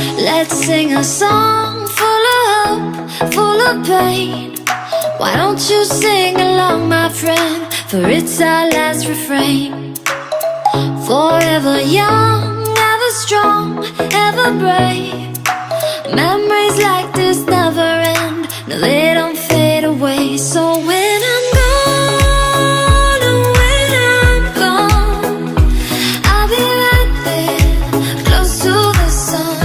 Let's sing a song full of hope, full of pain. Why don't you sing along, my friend? For it's our last refrain. Forever young, ever strong, ever brave. Memories like this never end. No, they don't fade away. So when I'm gone, oh, when I'm gone, I'll be right there, close to the sun.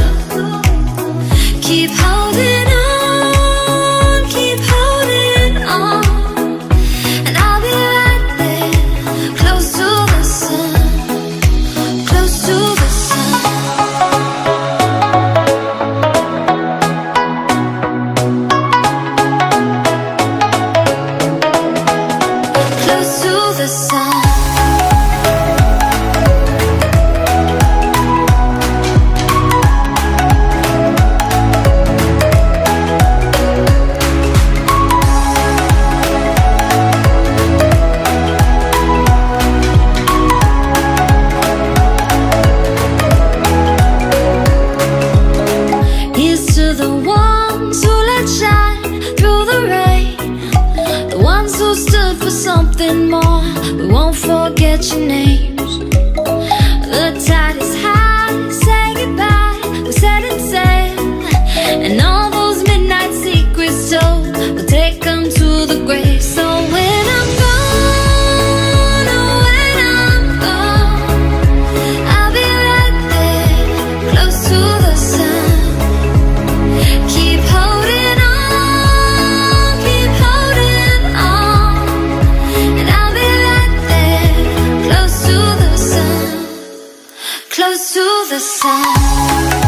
Keep holding on, keep holding on, and I'll be right there, close to the sun, close to the sun. Close to the sun. Here's to the ones who let shine through the rain, the ones who stood for something more. We won't forget your names. The tide is high, say goodbye, we're setting sail, and all those midnight secrets told, we'll take them to the grave. So when I'm gone, oh, when I'm gone, I'll be right there, close to the sun. Keep holding on, keep holding on, and I'll be right there, close to the sun, close to the sun.